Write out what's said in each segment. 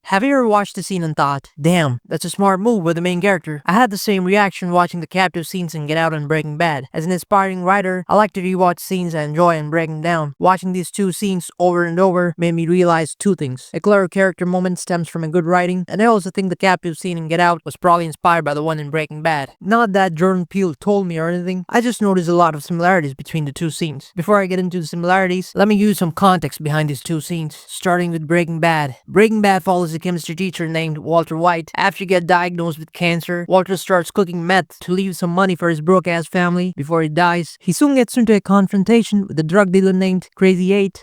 Have you ever watched the scene and thought, damn, that's a smart move with the main character? I had the same reaction watching the captive scenes in Get Out and Breaking Bad. As an aspiring writer, I like to rewatch scenes I enjoy and break them down. Watching these two scenes over and over made me realize two things. A clever character moment stems from a good writing, and I also think the captive scene in Get Out was probably inspired by the one in Breaking Bad. Not that Jordan Peele told me or anything, I just noticed a lot of similarities between the two scenes. Before I get into the similarities, let me give you some context behind these two scenes, starting with Breaking Bad. Breaking Bad follows a chemistry teacher named Walter White. After he gets diagnosed with cancer, Walter starts cooking meth to leave some money for his broke-ass family before he dies. He soon gets into a confrontation with a drug dealer named Crazy 8.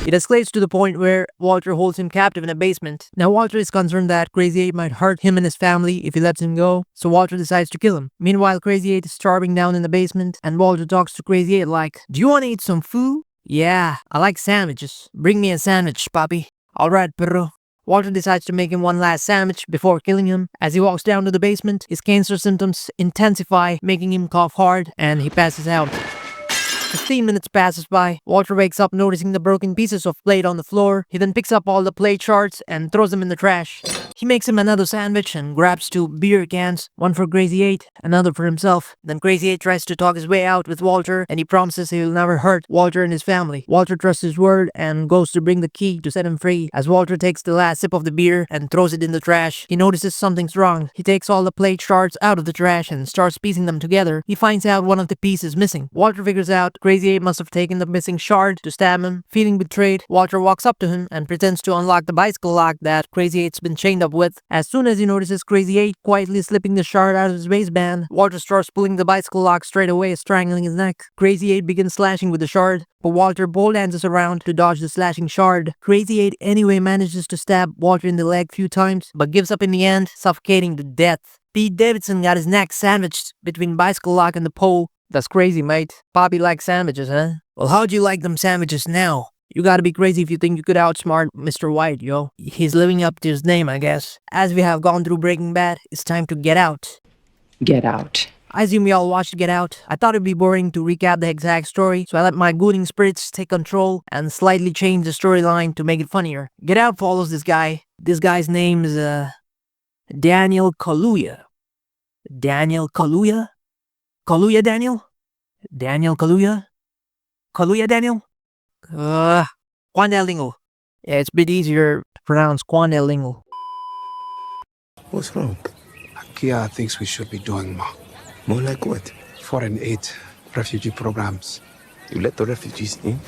It escalates to the point where Walter holds him captive in a basement. Now Walter is concerned that Crazy 8 might hurt him and his family if he lets him go, so Walter decides to kill him. Meanwhile, Crazy 8 is starving down in the basement, and Walter talks to Crazy 8 like, "Do you want to eat some food?" "Yeah, I like sandwiches. Bring me a sandwich, papi." "Alright, perro." Walter decides to make him one last sandwich before killing him. As he walks down to the basement, his cancer symptoms intensify, making him cough hard, and he passes out. 15 minutes passes by. Walter wakes up noticing the broken pieces of plate on the floor. He then picks up all the plate shards and throws them in the trash. He makes him another sandwich and grabs two beer cans, one for Crazy 8, another for himself. Then Crazy 8 tries to talk his way out with Walter, and he promises he will never hurt Walter and his family. Walter trusts his word and goes to bring the key to set him free. As Walter takes the last sip of the beer and throws it in the trash, he notices something's wrong. He takes all the plate shards out of the trash and starts piecing them together. He finds out one of the pieces missing. Walter figures out Crazy 8 must have taken the missing shard to stab him. Feeling betrayed, Walter walks up to him and pretends to unlock the bicycle lock that Crazy 8's been chained up with. As soon as he notices Crazy 8 quietly slipping the shard out of his waistband, Walter starts pulling the bicycle lock straight away, strangling his neck. Crazy 8 begins slashing with the shard, but Walter pole dances around to dodge the slashing shard. Crazy 8 anyway manages to stab Walter in the leg a few times, but gives up in the end, suffocating to death. Pete Davidson got his neck sandwiched between bicycle lock and the pole. "That's crazy, mate. Bobby likes sandwiches, huh?" "Well, how'd you like them sandwiches now?" "You gotta be crazy if you think you could outsmart Mr. White, yo. He's living up to his name, I guess." As we have gone through Breaking Bad, it's time to Get Out. Get Out. I assume we all watched Get Out. I thought it'd be boring to recap the exact story, so I let my gooning spirits take control and slightly change the storyline to make it funnier. Get Out follows this guy. This guy's name is, Daniel Kaluuya. Daniel Kaluuya? Kaluuya Daniel? Daniel Kaluuya? Kaluuya Daniel? Quandale Lingo. Yeah, it's a bit easier to pronounce Quandale Lingo. What's wrong? Kia thinks we should be doing more. More like what? Foreign aid, refugee programs. You let the refugees in,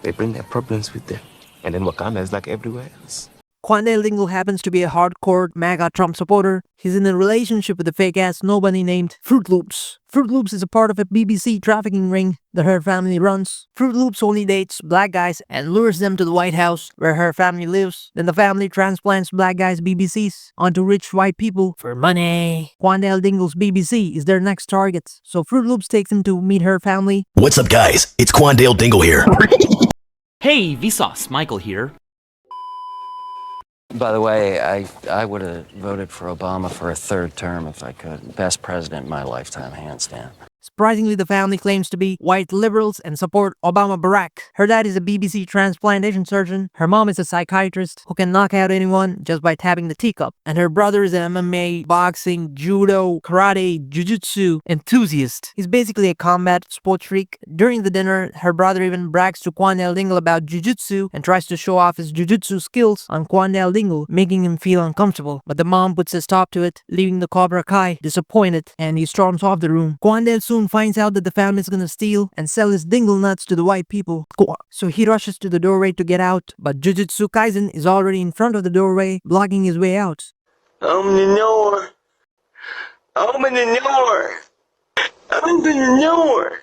they bring their problems with them. And then Wakanda is like everywhere else. Quandale Lingo happens to be a hardcore MAGA Trump supporter. He's in a relationship with a fake-ass nobody named Fruit Loops. Fruit Loops is a part of a BBC trafficking ring that her family runs. Fruit Loops only dates black guys and lures them to the White House where her family lives. Then the family transplants black guys' BBCs onto rich white people for money. Quandale Dingle's BBC is their next target, so Fruit Loops takes him to meet her family. What's up, guys? It's Quandale Dingle here. Hey, Vsauce, Michael here. By the way, I would have voted for Obama for a third term if I could. Best president in my lifetime, hands down. Surprisingly, the family claims to be white liberals and support Obama Barack. Her dad is a BBC transplantation surgeon. Her mom is a psychiatrist who can knock out anyone just by tapping the teacup. And her brother is an MMA, boxing, judo, karate, jiu-jitsu enthusiast. He's basically a combat sports freak. During the dinner, her brother even brags to Quandale Dingle about jiu-jitsu and tries to show off his jiu-jitsu skills on Quandale Dingle, making him feel uncomfortable. But the mom puts a stop to it, leaving the Cobra Kai disappointed, and he storms off the room. Quandale soon finds out that the family is gonna steal and sell his dingle nuts to the white people. So he rushes to the doorway to get out, but Jujutsu Kaisen is already in front of the doorway, blocking his way out. Open the door. Open the door. Open the door.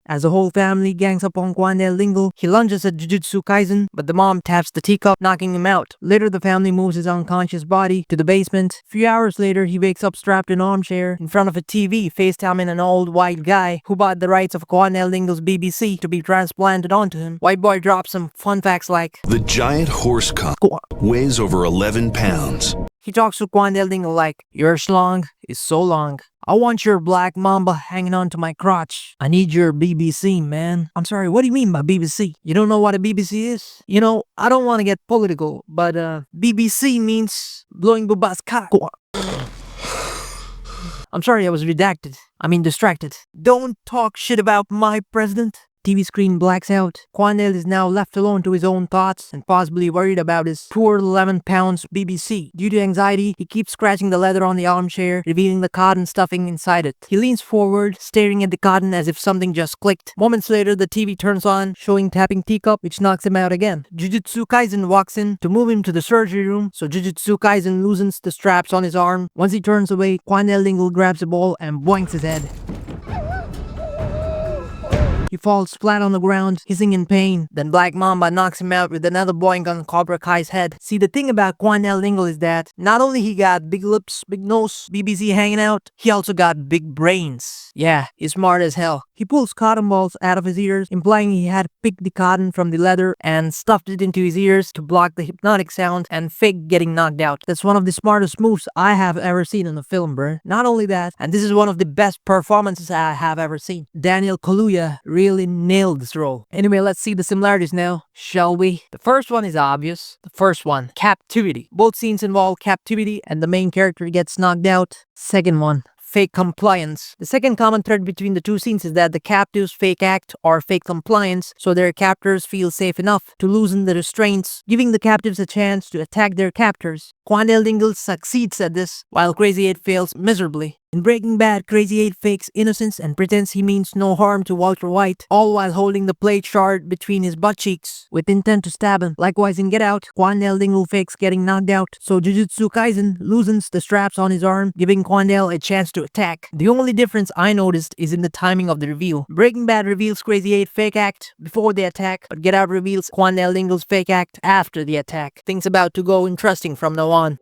As the whole family gangs up on Quandale Dingle, he lunges at Jujutsu Kaisen, but the mom taps the teacup, knocking him out. Later, the family moves his unconscious body to the basement. A few hours later, he wakes up strapped in an armchair in front of a TV, FaceTiming an old white guy who bought the rights of Quandale Dingle's BBC to be transplanted onto him. White boy drops some fun facts like, The giant horse cock weighs over 11 pounds. He talks to Quandale Dingle like, "Your schlong is so long. I want your black mamba hanging onto my crotch. I need your BBC, man." I'm sorry, what do you mean by BBC? You don't know what a BBC is? You know, I don't want to get political, but BBC means blowing Buba's cock. I'm sorry, I was distracted. Don't talk shit about my president. TV screen blacks out. Quandale is now left alone to his own thoughts and possibly worried about his poor 11 pounds BBC. Due to anxiety, he keeps scratching the leather on the armchair, revealing the cotton stuffing inside it. He leans forward, staring at the cotton as if something just clicked. Moments later, the TV turns on, showing tapping teacup, which knocks him out again. Jujutsu Kaisen walks in to move him to the surgery room, so Jujutsu Kaisen loosens the straps on his arm. Once he turns away, Quandale Dingle grabs a ball and boinks his head. He falls flat on the ground, hissing in pain. Then Black Mamba knocks him out with another boink on Cobra Kai's head. See, the thing about Quandale Dingle is that not only he got big lips, big nose, BBC hanging out, he also got big brains. Yeah, he's smart as hell. He pulls cotton balls out of his ears, implying he had picked the cotton from the leather and stuffed it into his ears to block the hypnotic sound and fake getting knocked out. That's one of the smartest moves I have ever seen in a film, bruh. Not only that, and this is one of the best performances I have ever seen. Daniel Kaluuya really nailed this role. Anyway, let's see the similarities now, shall we? The first one is obvious. The first one, captivity. Both scenes involve captivity and the main character gets knocked out. Second one, fake compliance. The second common thread between the two scenes is that the captives fake act or fake compliance so their captors feel safe enough to loosen the restraints, giving the captives a chance to attack their captors. Quandale Dingle succeeds at this, while Crazy 8 fails miserably. In Breaking Bad, Crazy 8 fakes innocence and pretends he means no harm to Walter White, all while holding the plate shard between his butt cheeks with intent to stab him. Likewise in Get Out, Quandale Dingle fakes getting knocked out, so Jujutsu Kaisen loosens the straps on his arm, giving Quandale a chance to attack. The only difference I noticed is in the timing of the reveal. Breaking Bad reveals Crazy 8 fake act before the attack, but Get Out reveals Quandale Dingle's fake act after the attack. Things about to go interesting from now on.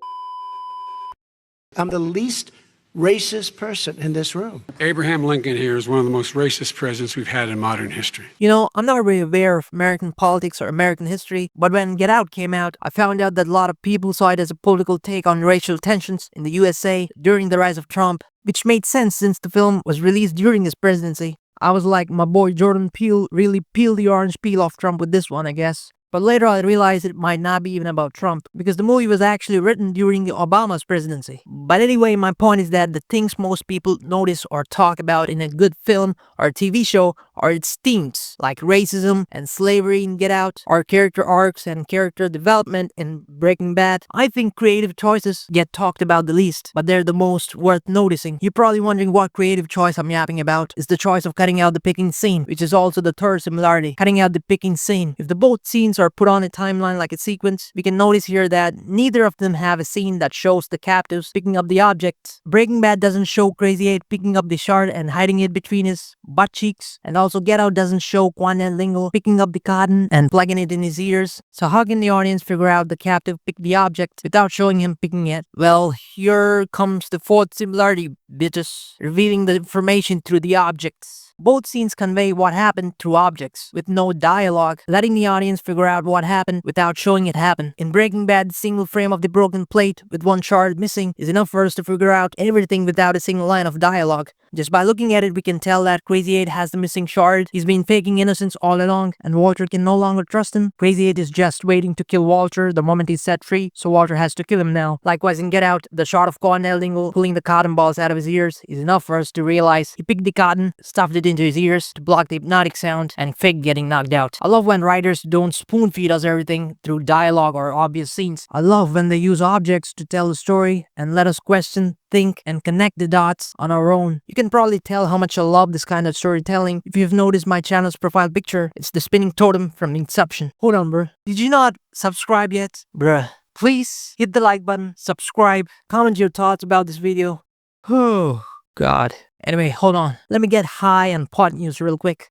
I'm the least racist person in this room. Abraham Lincoln here is one of the most racist presidents we've had in modern history. You know, I'm not really aware of American politics or American history, but when Get Out came out, I found out that a lot of people saw it as a political take on racial tensions in the USA during the rise of Trump, which made sense since the film was released during his presidency. I was like, my boy Jordan Peele really peeled the orange peel off Trump with this one, I guess. But later I realized it might not be even about Trump, because the movie was actually written during Obama's presidency. But anyway, my point is that the things most people notice or talk about in a good film or TV show are its themes, like racism and slavery in Get Out, or character arcs and character development in Breaking Bad. I think creative choices get talked about the least, but they're the most worth noticing. You're probably wondering what creative choice I'm yapping about. Is the choice of cutting out the picking scene, which is also the third similarity, cutting out the picking scene. If the both scenes are put on a timeline like a sequence, we can notice here that neither of them have a scene that shows the captives picking up the objects. Breaking Bad doesn't show Crazy 8 picking up the shard and hiding it between his butt cheeks, and also Get Out doesn't show Quandale Dingle picking up the cotton and plugging it in his ears. So how can the audience figure out the captive picked the object without showing him picking it? Well, here comes the fourth similarity, bitches, revealing the information through the objects. Both scenes convey what happened through objects, with no dialogue, letting the audience figure out what happened without showing it happen. In Breaking Bad, the single frame of the broken plate with one shard missing is enough for us to figure out everything without a single line of dialogue. Just by looking at it, we can tell that Crazy 8 has the missing shard. He's been faking innocence all along, and Walter can no longer trust him. Crazy 8 is just waiting to kill Walter the moment he's set free, so Walter has to kill him now. Likewise in Get Out, the shot of Quandale Dingle pulling the cotton balls out of his ears is enough for us to realize he picked the cotton, stuffed it into his ears to block the hypnotic sound, and fake getting knocked out. I love when writers don't spoon feed us everything through dialogue or obvious scenes. I love when they use objects to tell a story and let us question, think, and connect the dots on our own. You can probably tell how much I love this kind of storytelling if you've noticed my channel's profile picture. It's the spinning totem from Inception. Hold on, bruh. Did you not subscribe yet? Bruh. Please hit the like button, subscribe, comment your thoughts about this video. Oh, God. Anyway, hold on. Let me get high on pot news real quick.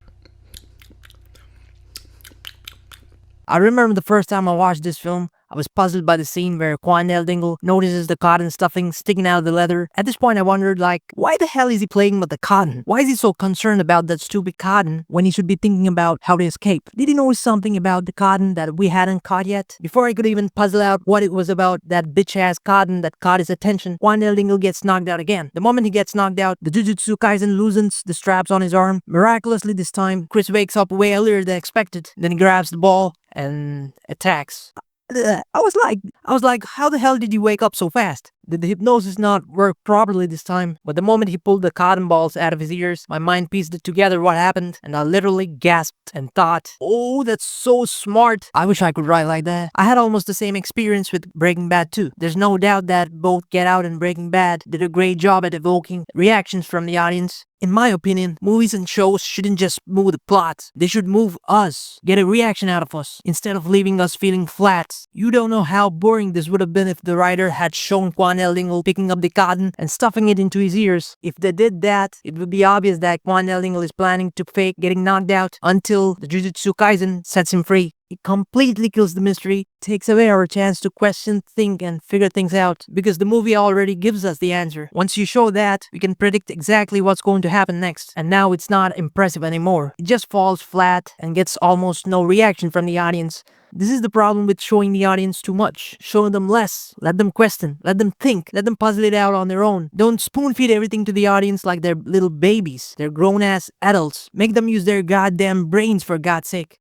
I remember the first time I watched this film, I was puzzled by the scene where Quandale Dingle notices the cotton stuffing sticking out of the leather. At this point I wondered, like, why the hell is he playing with the cotton? Why is he so concerned about that stupid cotton when he should be thinking about how to escape? Did he know something about the cotton that we hadn't caught yet? Before I could even puzzle out what it was about that bitch-ass cotton that caught his attention, Quandale Dingle gets knocked out again. The moment he gets knocked out, the Jujutsu Kaisen loosens the straps on his arm. Miraculously this time, Chris wakes up way earlier than expected. Then he grabs the ball and attacks. I was like, how the hell did you wake up so fast? Did the hypnosis not work properly this time? But the moment he pulled the cotton balls out of his ears, my mind pieced it together what happened, and I literally gasped and thought, oh, that's so smart. I wish I could write like that. I had almost the same experience with Breaking Bad too. There's no doubt that both Get Out and Breaking Bad did a great job at evoking reactions from the audience. In my opinion, movies and shows shouldn't just move the plot. They should move us, get a reaction out of us, instead of leaving us feeling flat. You don't know how boring this would have been if the writer had shown Quandale Dingle picking up the cotton and stuffing it into his ears. If they did that, it would be obvious that Quandale Dingle is planning to fake getting knocked out until the Jujutsu Kaisen sets him free. It completely kills the mystery, takes away our chance to question, think, and figure things out, because the movie already gives us the answer. Once you show that, we can predict exactly what's going to happen next, and now it's not impressive anymore. It just falls flat and gets almost no reaction from the audience. This is the problem with showing the audience too much. Show them less. Let them question. Let them think. Let them puzzle it out on their own. Don't spoon feed everything to the audience like they're little babies. They're grown-ass adults. Make them use their goddamn brains for God's sake.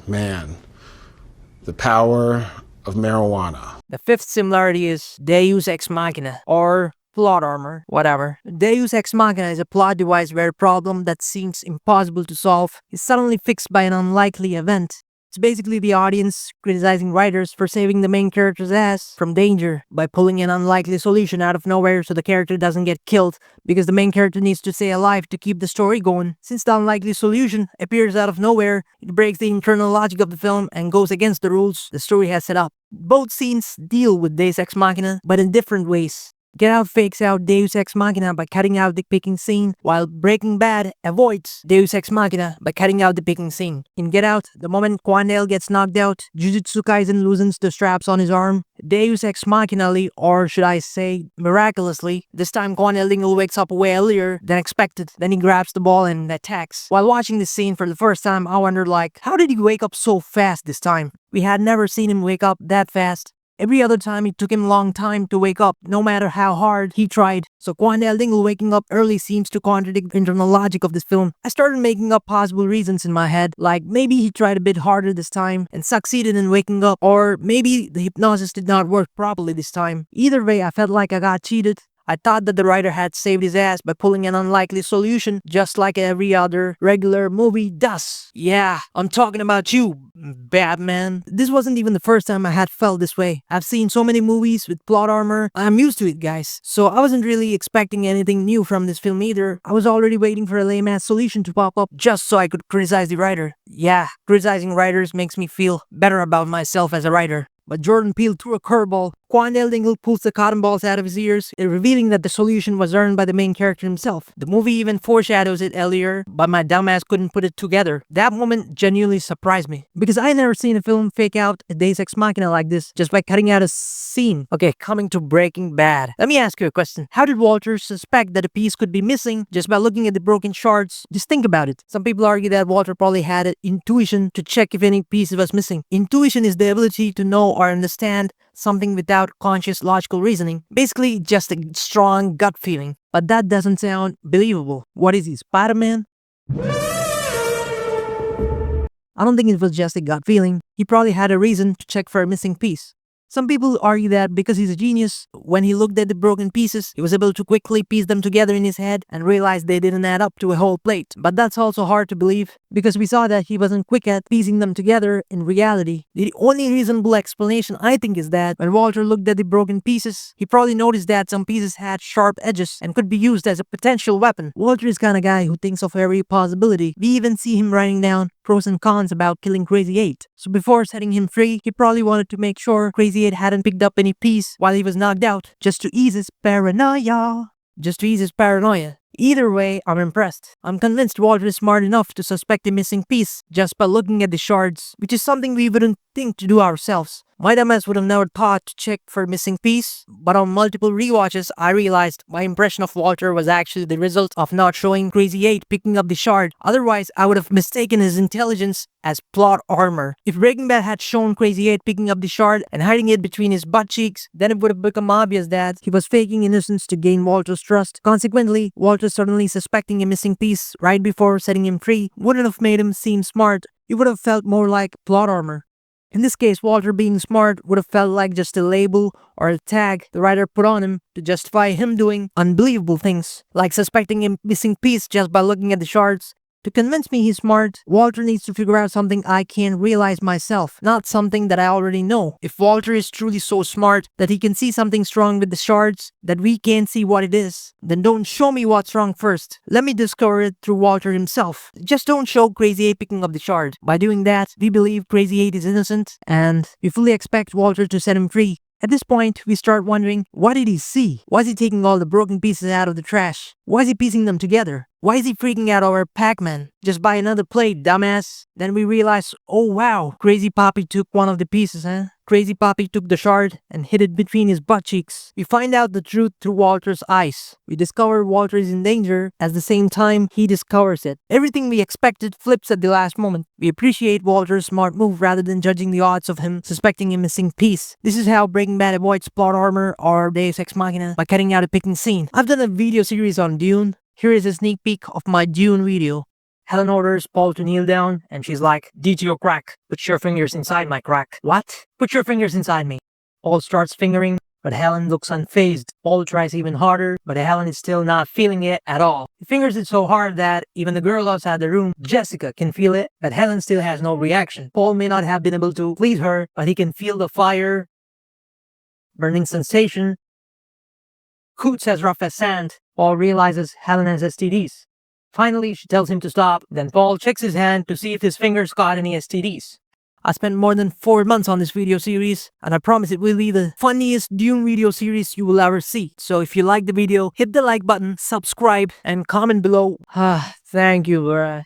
Man, the power of marijuana. The fifth similarity is Deus Ex Machina, or plot armor, whatever. Deus Ex Machina is a plot device where a problem that seems impossible to solve is suddenly fixed by an unlikely event. It's basically the audience criticizing writers for saving the main character's ass from danger by pulling an unlikely solution out of nowhere so the character doesn't get killed because the main character needs to stay alive to keep the story going. Since the unlikely solution appears out of nowhere, it breaks the internal logic of the film and goes against the rules the story has set up. Both scenes deal with Deus Ex Machina, but in different ways. Get Out fakes out Deus Ex Machina by cutting out the picking scene, while Breaking Bad avoids Deus Ex Machina by cutting out the picking scene. In Get Out, the moment Quandale gets knocked out, Jujutsu Kaisen loosens the straps on his arm. Deus Ex Machinally, or should I say miraculously, this time Quandale Dingle wakes up way earlier than expected. Then he grabs the ball and attacks. While watching this scene for the first time, I wondered, like, how did he wake up so fast this time? We had never seen him wake up that fast. Every other time it took him a long time to wake up, no matter how hard he tried. So Quandale Dingle waking up early seems to contradict the internal logic of this film. I started making up possible reasons in my head, like maybe he tried a bit harder this time and succeeded in waking up, or maybe the hypnosis did not work properly this time. Either way, I felt like I got cheated. I thought that the writer had saved his ass by pulling an unlikely solution, just like every other regular movie does. Yeah, I'm talking about you, Batman. This wasn't even the first time I had felt this way. I've seen so many movies with plot armor. I'm used to it, guys. So I wasn't really expecting anything new from this film either. I was already waiting for a lame-ass solution to pop up just so I could criticize the writer. Yeah, criticizing writers makes me feel better about myself as a writer. But Jordan Peele threw a curveball. Quandale Dingle pulls the cotton balls out of his ears, revealing that the solution was earned by the main character himself. The movie even foreshadows it earlier, but my dumbass couldn't put it together. That moment genuinely surprised me, because I never seen a film fake out a Deus Ex Machina like this, just by cutting out a scene. Okay, coming to Breaking Bad. Let me ask you a question. How did Walter suspect that a piece could be missing just by looking at the broken shards? Just think about it. Some people argue that Walter probably had an intuition to check if any piece was missing. Intuition is the ability to know or understand something without conscious logical reasoning. Basically, just a strong gut feeling. But that doesn't sound believable. What is he, Spider-Man? I don't think it was just a gut feeling. He probably had a reason to check for a missing piece. Some people argue that because he's a genius, when he looked at the broken pieces, he was able to quickly piece them together in his head and realize they didn't add up to a whole plate. But that's also hard to believe, because we saw that he wasn't quick at piecing them together in reality. The only reasonable explanation, I think, is that when Walter looked at the broken pieces, he probably noticed that some pieces had sharp edges and could be used as a potential weapon. Walter is kind of guy who thinks of every possibility. We even see him writing down pros and cons about killing Crazy 8. So before setting him free, he probably wanted to make sure Crazy 8 hadn't picked up any piece while he was knocked out, just to ease his paranoia. Either way, I'm impressed. I'm convinced Walter is smart enough to suspect a missing piece just by looking at the shards, which is something we wouldn't think to do ourselves. My dumbass would have never thought to check for missing piece, but on multiple rewatches, I realized my impression of Walter was actually the result of not showing Crazy 8 picking up the shard. Otherwise, I would have mistaken his intelligence as plot armor. If Breaking Bad had shown Crazy 8 picking up the shard and hiding it between his butt cheeks, then it would have become obvious that he was faking innocence to gain Walter's trust. Consequently, Walter suddenly suspecting a missing piece right before setting him free wouldn't have made him seem smart. It would have felt more like plot armor. In this case, Walter being smart would have felt like just a label or a tag the writer put on him to justify him doing unbelievable things, like suspecting a missing piece just by looking at the shards. To convince me he's smart, Walter needs to figure out something I can't realize myself, not something that I already know. If Walter is truly so smart that he can see something strong with the shards that we can't see what it is, then don't show me what's wrong first. Let me discover it through Walter himself. Just don't show Crazy 8 picking up the shard. By doing that, we believe Crazy 8 is innocent, and we fully expect Walter to set him free. At this point, we start wondering, what did he see? Why is he taking all the broken pieces out of the trash? Why is he piecing them together? Why is he freaking out over Pac-Man? Just buy another plate, dumbass. Then we realize, oh wow, Crazy Poppy took one of the pieces, huh? Crazy Poppy took the shard and hid it between his butt cheeks. We find out the truth through Walter's eyes. We discover Walter is in danger at the same time he discovers it. Everything we expected flips at the last moment. We appreciate Walter's smart move rather than judging the odds of him suspecting a missing piece. This is how Breaking Bad avoids plot armor or Deus Ex Machina by cutting out a picking scene. I've done a video series on Dune. Here is a sneak peek of my Dune video. Helen orders Paul to kneel down, and she's like, "Deet your crack. Put your fingers inside my crack." What? Put your fingers inside me. Paul starts fingering, but Helen looks unfazed. Paul tries even harder, but Helen is still not feeling it at all. He fingers it so hard that even the girl outside the room, Jessica, can feel it, but Helen still has no reaction. Paul may not have been able to please her, but he can feel the fire, burning sensation. Coots as rough as sand. Paul realizes Helen has STDs. Finally, she tells him to stop. Then Paul checks his hand to see if his fingers got any STDs. I spent more than 4 months on this video series, and I promise it will be the funniest Dune video series you will ever see. So if you like the video, hit the like button, subscribe, and comment below. Thank you, bruh.